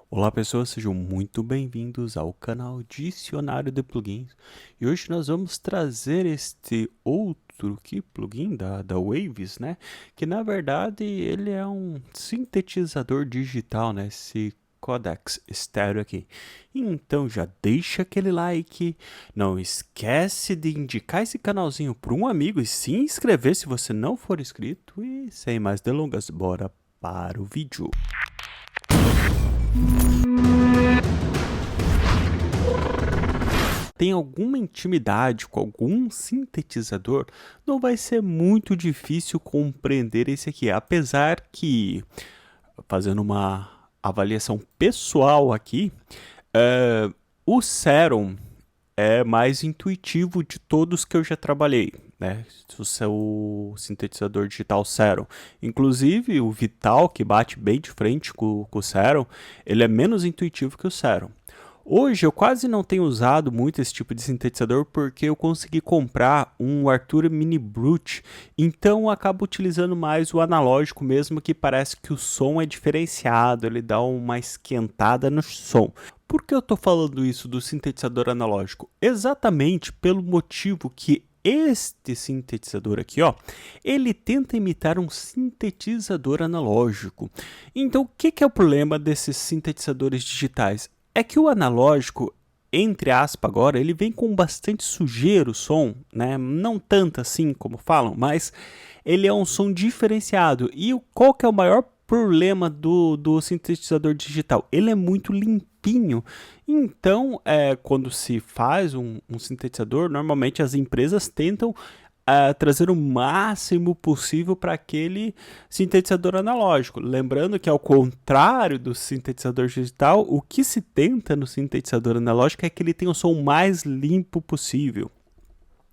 Olá pessoas, sejam muito bem-vindos ao canal Dicionário de Plugins. E hoje nós vamos trazer este outro plugin da Waves, né? Que na verdade ele é um sintetizador digital, né? Esse codex estéreo aqui. Então já deixa aquele like, não esquece de indicar esse canalzinho para um amigo e se inscrever se você não for inscrito. E sem mais delongas, bora para o vídeo. Tem alguma intimidade com algum sintetizador, não vai ser muito difícil compreender esse aqui. Apesar que, fazendo uma avaliação pessoal aqui, o Serum é mais intuitivo de todos que eu já trabalhei, né? O seu sintetizador digital Serum. Inclusive o Vital, que bate bem de frente com o Serum, ele é menos intuitivo que o Serum. Hoje eu quase não tenho usado muito esse tipo de sintetizador porque eu consegui comprar um Arturia Mini Brute, então eu acabo utilizando mais o analógico mesmo, que parece que o som é diferenciado, ele dá uma esquentada no som. Por que eu estou falando isso do sintetizador analógico? Exatamente pelo motivo que este sintetizador aqui, ó, ele tenta imitar um sintetizador analógico. Então, o que é o problema desses sintetizadores digitais? É que o analógico, entre aspas agora, ele vem com bastante sujeira o som, né? Não tanto assim como falam, mas ele é um som diferenciado. E qual que é o maior problema do sintetizador digital? Ele é muito limpinho. Então, quando se faz um sintetizador, normalmente as empresas tentam trazer o máximo possível para aquele sintetizador analógico. Lembrando que, ao contrário do sintetizador digital, o que se tenta no sintetizador analógico é que ele tenha o som mais limpo possível.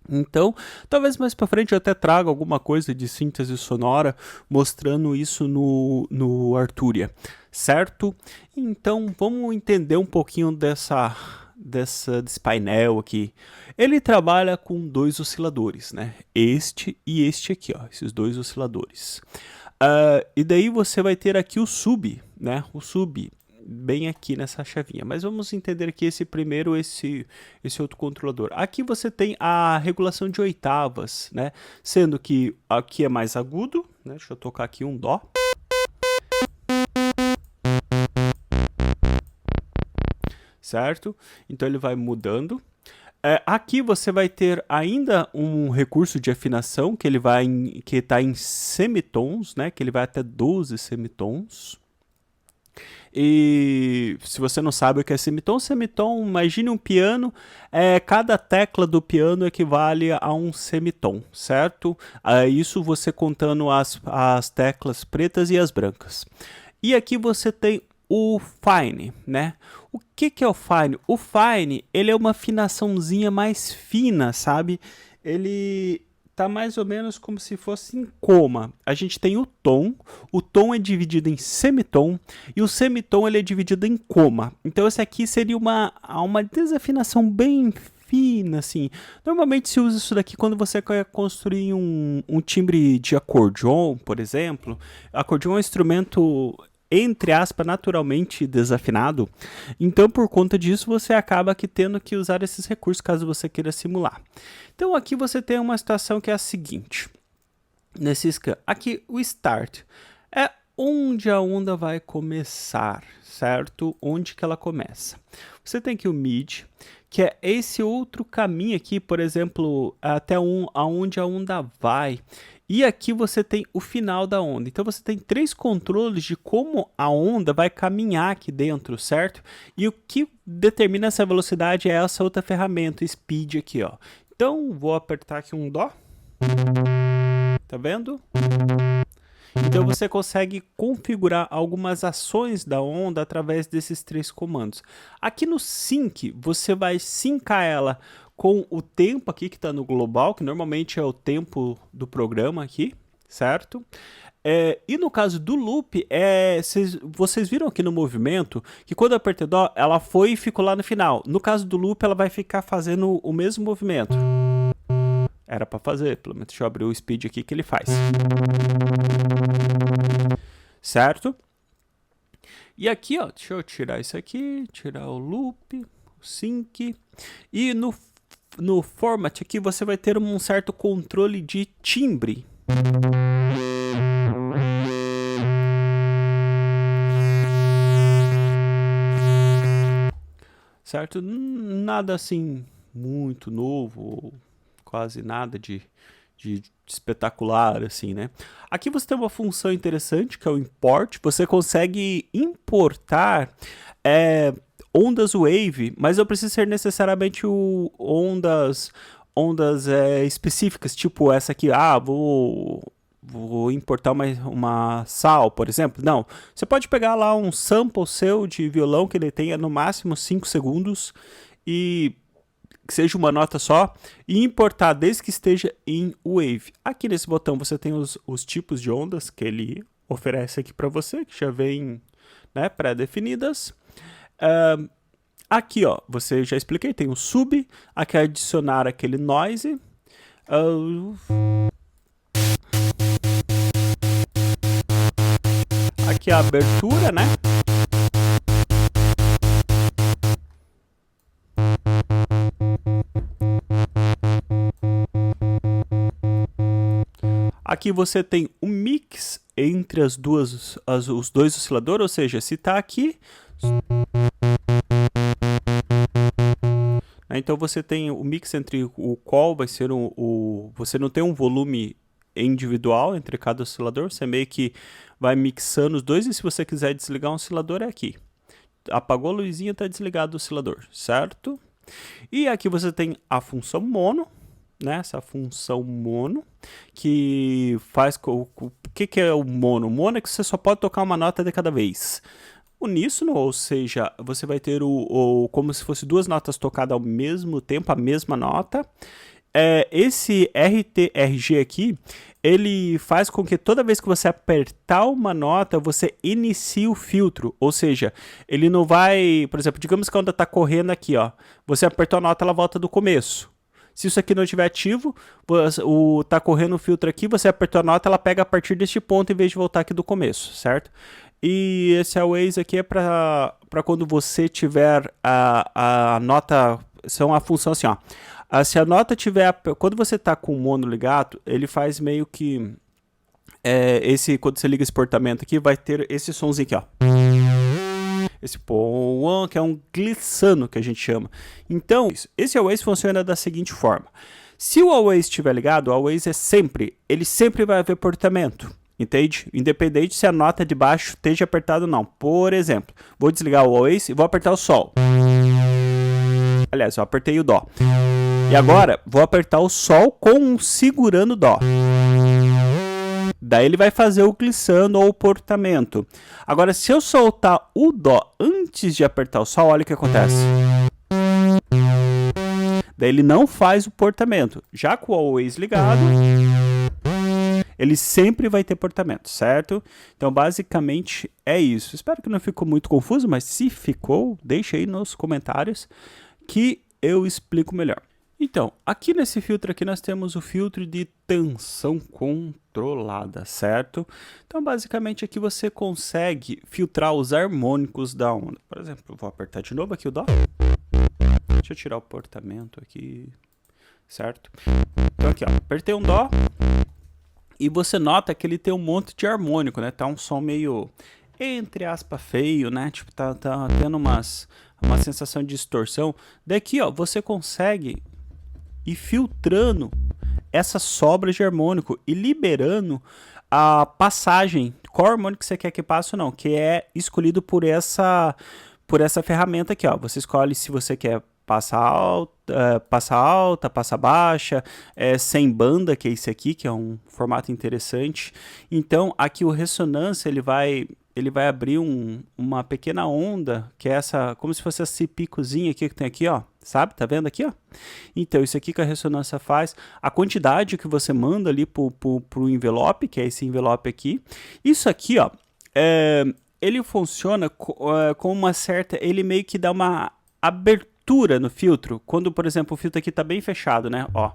Então, talvez mais para frente eu até traga alguma coisa de síntese sonora mostrando isso no Arturia, certo? Então, vamos entender um pouquinho desse painel aqui. Ele trabalha com dois osciladores, né? Este e este aqui, ó, esses dois osciladores. E daí você vai ter aqui o sub, né? O sub bem aqui nessa chavinha. Mas vamos entender aqui esse primeiro, esse outro controlador. Aqui você tem a regulação de oitavas, né? Sendo que aqui é mais agudo, né? Deixa eu tocar aqui um dó. Certo? Então ele vai mudando. Aqui você vai ter ainda um recurso de afinação que está em semitons, né? Que ele vai até 12 semitons. E se você não sabe o que é semitom, imagine um piano, cada tecla do piano equivale a um semitom, certo? Isso você contando as teclas pretas e as brancas. E aqui você tem o fine, né? O que é o fine? O fine, ele é uma afinaçãozinha mais fina, sabe? Ele tá mais ou menos como se fosse em coma. A gente tem o tom é dividido em semitom e o semitom ele é dividido em coma. Então esse aqui seria uma desafinação bem fina, assim. Normalmente se usa isso daqui quando você quer construir um timbre de acordeon, por exemplo. Acordeon é um instrumento, entre aspas, naturalmente desafinado. Então, por conta disso, você acaba aqui tendo que usar esses recursos caso você queira simular. Então, aqui você tem uma situação que é a seguinte. Nesse scan, aqui o start é onde a onda vai começar, certo? Onde que ela começa. Você tem aqui o mid, que é esse outro caminho aqui, por exemplo, até aonde a onda vai. E aqui você tem o final da onda. Então você tem três controles de como a onda vai caminhar aqui dentro, certo? E o que determina essa velocidade é essa outra ferramenta, speed aqui, ó. Então vou apertar aqui um dó. Tá vendo? Então você consegue configurar algumas ações da onda através desses três comandos. Aqui no sync, você vai syncar ela com o tempo aqui que está no global, que normalmente é o tempo do programa aqui, certo? E no caso do loop, vocês viram aqui no movimento que quando eu apertei dó, ela foi e ficou lá no final. No caso do loop, ela vai ficar fazendo o mesmo movimento. Era para fazer, pelo menos deixa eu abrir o speed aqui que ele faz. Certo? E aqui, ó, deixa eu tirar isso aqui, tirar o loop, o sync. E no format aqui você vai ter um certo controle de timbre. Certo? Nada assim muito novo, quase nada de espetacular, assim, né? Aqui você tem uma função interessante, que é o import. Você consegue importar ondas wave, mas não precisa ser necessariamente ondas específicas, tipo essa aqui. Ah, vou importar uma sal, por exemplo. Não, você pode pegar lá um sample seu de violão que ele tenha no máximo 5 segundos e que seja uma nota só, e importar desde que esteja em Wave. Aqui nesse botão você tem os tipos de ondas que ele oferece aqui para você, que já vem, né, pré-definidas. Aqui, ó, você já expliquei, tem o sub, aqui é adicionar aquele noise. Aqui é a abertura, né? Aqui você tem o mix entre os dois osciladores, ou seja, se está aqui... Então você tem o mix entre o qual vai ser você não tem um volume individual entre cada oscilador, você meio que vai mixando os dois, e se você quiser desligar um oscilador é aqui. Apagou a luzinha, está desligado o oscilador, certo? E aqui você tem a função mono, né? Essa função mono, que faz... O que é o mono? O mono é que você só pode tocar uma nota de cada vez. Uníssono, ou seja, você vai ter como se fosse duas notas tocadas ao mesmo tempo, a mesma nota. Esse RTRG aqui, ele faz com que toda vez que você apertar uma nota, você inicie o filtro, ou seja, ele não vai, por exemplo, digamos que a onda está correndo aqui, ó, você apertou a nota, ela volta do começo. Se isso aqui não estiver ativo, tá correndo o filtro aqui, você apertou a nota, ela pega a partir deste ponto em vez de voltar aqui do começo, certo? E esse always aqui é para quando você tiver a nota, são a função assim, ó. Se a nota tiver, quando você está com o mono ligado, ele faz meio que, quando você liga esse portamento aqui, vai ter esse somzinho aqui, ó. Esse pom, que é um glissando que a gente chama. Então, esse always funciona da seguinte forma. Se o always estiver ligado, o always ele sempre vai haver portamento. Entende? Independente se a nota de baixo esteja apertada ou não. Por exemplo, vou desligar o always e vou apertar o sol. Aliás, eu apertei o dó. E agora, vou apertar o sol segurando o dó. Daí ele vai fazer o glissando ou o portamento. Agora, se eu soltar o dó antes de apertar o sol, olha o que acontece. Daí ele não faz o portamento. Já com o always ligado, ele sempre vai ter portamento, certo? Então, basicamente, é isso. Espero que não ficou muito confuso, mas se ficou, deixa aí nos comentários que eu explico melhor. Então, aqui nesse filtro aqui nós temos o filtro de tensão controlada, certo? Então, basicamente, aqui você consegue filtrar os harmônicos da onda. Por exemplo, eu vou apertar de novo aqui o dó. Deixa eu tirar o portamento aqui, certo? Então, aqui, ó, apertei um dó. E você nota que ele tem um monte de harmônico, né? Tá um som meio, entre aspas, feio, né? Tipo, tá tendo uma sensação de distorção. Daqui, ó, você consegue ir filtrando essas sobras de harmônico e liberando a passagem. Qual harmônico que você quer que passe ou não? Que é escolhido por essa ferramenta aqui, ó. Você escolhe se você quer passa alta, passa baixa, sem banda, que é esse aqui, que é um formato interessante. Então, aqui o ressonância, ele vai abrir uma pequena onda, que é essa, como se fosse esse picozinho aqui que tem aqui, ó, sabe? Tá vendo aqui, ó? Então, isso aqui que a ressonância faz, a quantidade que você manda ali pro envelope, que é esse envelope aqui. Isso aqui, ó, ele funciona com uma certa, ele meio que dá uma abertura no filtro, quando, por exemplo, o filtro aqui tá bem fechado, né? Ó.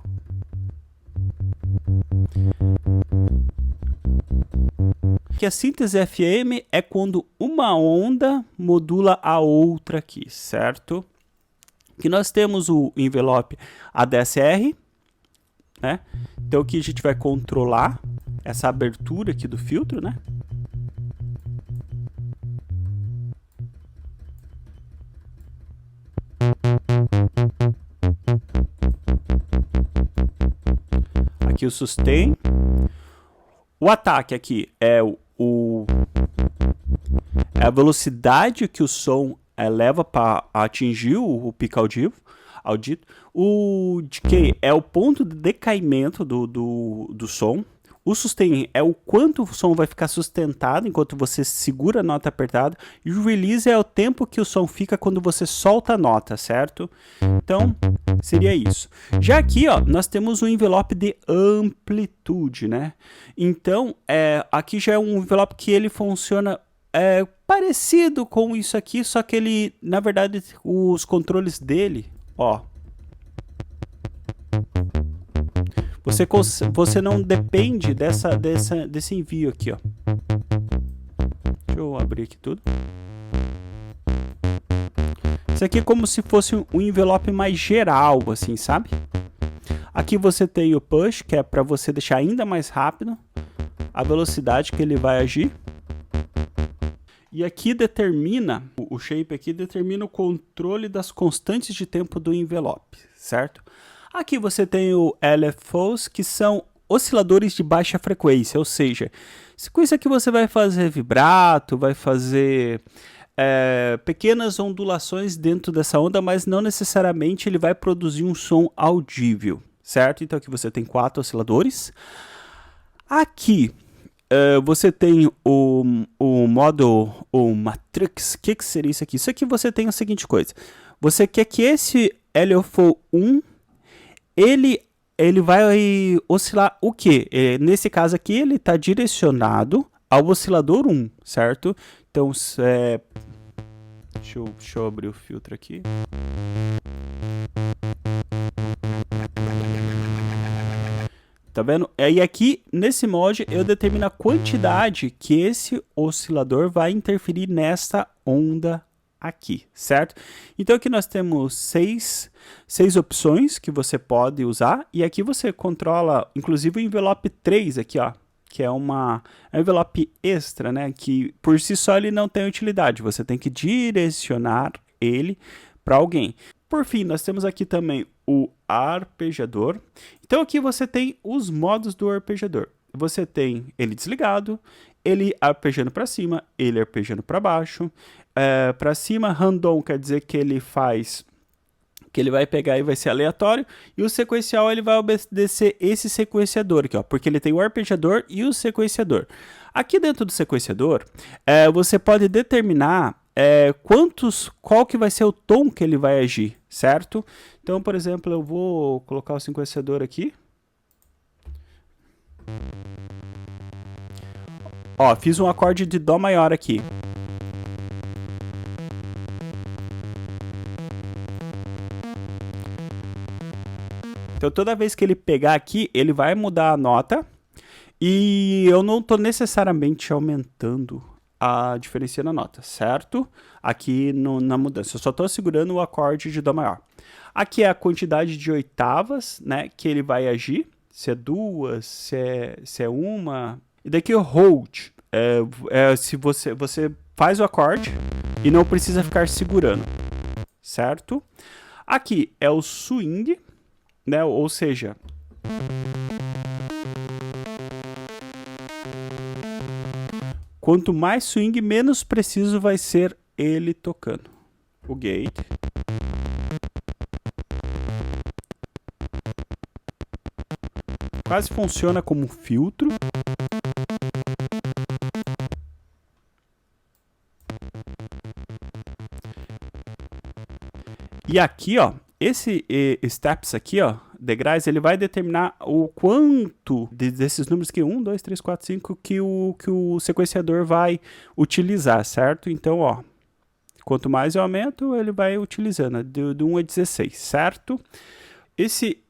Porque a síntese FM é quando uma onda modula a outra aqui, certo? Que nós temos o envelope ADSR, né? Então aqui a gente vai controlar essa abertura aqui do filtro, né? Aqui o sustain. O ataque aqui é é a velocidade que o som leva para atingir o pico auditivo. O decay é o ponto de decaimento do som. O sustain é o quanto o som vai ficar sustentado enquanto você segura a nota apertada. E o release é o tempo que o som fica quando você solta a nota, certo? Então, seria isso. Já aqui, ó, nós temos um envelope de amplitude, né? Então, aqui já é um envelope que ele funciona parecido com isso aqui, só que ele, na verdade, os controles dele, ó... Você não depende desse envio aqui, ó. Deixa eu abrir aqui tudo. Isso aqui é como se fosse um envelope mais geral, assim, sabe? Aqui você tem o push, que é para você deixar ainda mais rápido a velocidade que ele vai agir. E aqui determina, o shape aqui determina o controle das constantes de tempo do envelope, certo? Aqui você tem o LFOs, que são osciladores de baixa frequência, ou seja, sequência que você vai fazer vibrato, vai fazer pequenas ondulações dentro dessa onda, mas não necessariamente ele vai produzir um som audível, certo? Então aqui você tem 4 osciladores. Aqui você tem o modo, o matrix. O que seria isso aqui? Isso aqui você tem a seguinte coisa. Você quer que esse LFO 1 ele vai oscilar o quê? Nesse caso aqui, ele está direcionado ao oscilador 1, certo? Então, deixa eu abrir o filtro aqui. Tá vendo? E aqui, nesse mod, eu determino a quantidade que esse oscilador vai interferir nesta onda aqui, certo? Então aqui nós temos seis opções que você pode usar, e aqui você controla, inclusive o envelope 3 aqui, ó, que é um envelope extra, né, que por si só ele não tem utilidade, você tem que direcionar ele para alguém. Por fim, nós temos aqui também o arpejador. Então aqui você tem os modos do arpejador. Você tem ele desligado, ele arpejando para cima, ele arpejando para baixo. Para cima, random quer dizer que ele vai pegar e vai ser aleatório, e o sequencial ele vai obedecer esse sequenciador aqui, ó, porque ele tem o arpejador e o sequenciador. Aqui dentro do sequenciador, você pode determinar qual que vai ser o tom que ele vai agir, certo? Então, por exemplo, eu vou colocar o sequenciador aqui. Ó, fiz um acorde de dó maior aqui. Então, toda vez que ele pegar aqui, ele vai mudar a nota. E eu não estou necessariamente aumentando a diferença na nota, certo? Aqui na mudança. Eu só estou segurando o acorde de dó maior. Aqui é a quantidade de oitavas, né, que ele vai agir. Se é 2, se é 1. E daqui o hold. Se você faz o acorde e não precisa ficar segurando, certo? Aqui é o swing, né? Ou seja, quanto mais swing, menos preciso vai ser ele tocando. O gate. Quase funciona como um filtro. E aqui, ó, esse steps aqui, ó, degraus, ele vai determinar o quanto desses números aqui, 1, 2, 3, 4, 5, que o sequenciador vai utilizar, certo? Então, ó, quanto mais eu aumento, ele vai utilizando, de 1 a 16, certo? Esse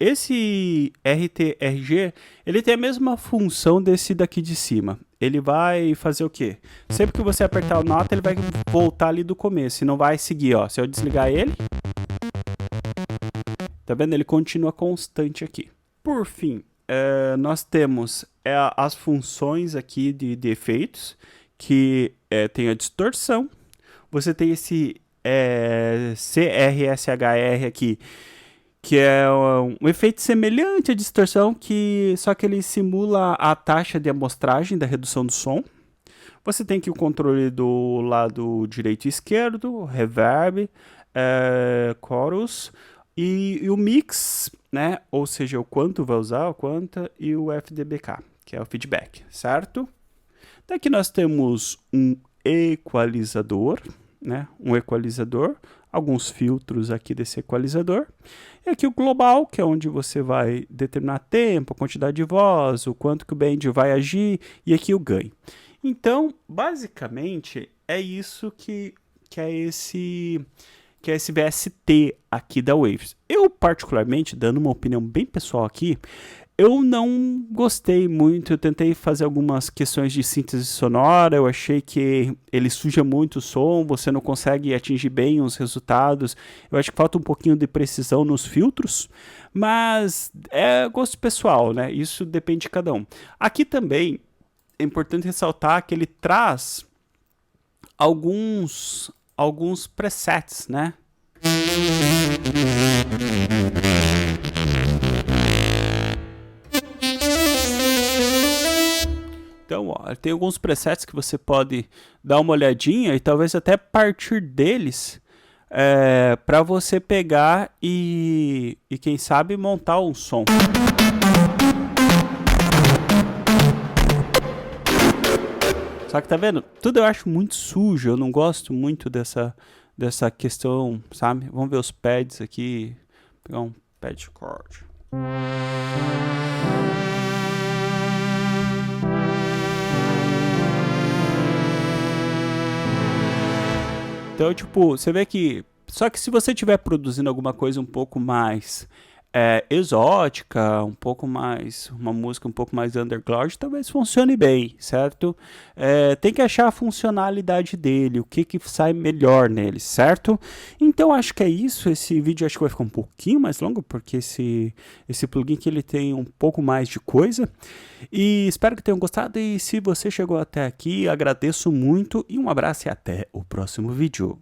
RTRG, ele tem a mesma função desse daqui de cima. ele vai fazer o quê? Sempre que você apertar o nota, ele vai voltar ali do começo e não vai seguir, ó. Se eu desligar ele, tá vendo? Ele continua constante aqui. Por fim, nós temos as funções aqui de efeitos, que tem a distorção. Você tem esse CRSHR aqui, que é um efeito semelhante à distorção, só que ele simula a taxa de amostragem da redução do som. Você tem aqui o controle do lado direito e esquerdo, reverb, chorus e o mix, né? Ou seja, o quanto vai usar, o quanta, e o FDBK, que é o feedback, certo? Daqui nós temos um equalizador, né? Um equalizador, alguns filtros aqui desse equalizador. E aqui o global, que é onde você vai determinar tempo, a quantidade de voz, o quanto que o band vai agir, e aqui o gain. Então, basicamente, é isso que é esse VST aqui da Waves. Eu, particularmente, dando uma opinião bem pessoal aqui, eu não gostei muito. Eu tentei fazer algumas questões de síntese sonora, eu achei que ele suja muito o som, você não consegue atingir bem os resultados. Eu acho que falta um pouquinho de precisão nos filtros, mas é gosto pessoal, né? Isso depende de cada um. Aqui também é importante ressaltar que ele traz alguns presets, né? Então, ó, tem alguns presets que você pode dar uma olhadinha e talvez até partir deles para você pegar e quem sabe montar um som. Só que tá vendo? Tudo eu acho muito sujo, eu não gosto muito dessa questão, sabe? Vamos ver os pads aqui. Vou pegar um pad chord. Então, tipo, você vê que... Só que se você estiver produzindo alguma coisa um pouco mais exótica, um pouco mais... Uma música um pouco mais underground, talvez funcione bem, certo? Tem que achar a funcionalidade dele, o que sai melhor nele, certo? Então, acho que é isso. Esse vídeo acho que vai ficar um pouquinho mais longo, porque esse plugin aqui, ele tem um pouco mais de coisa. E espero que tenham gostado, e se você chegou até aqui, agradeço muito, e um abraço e até o próximo vídeo.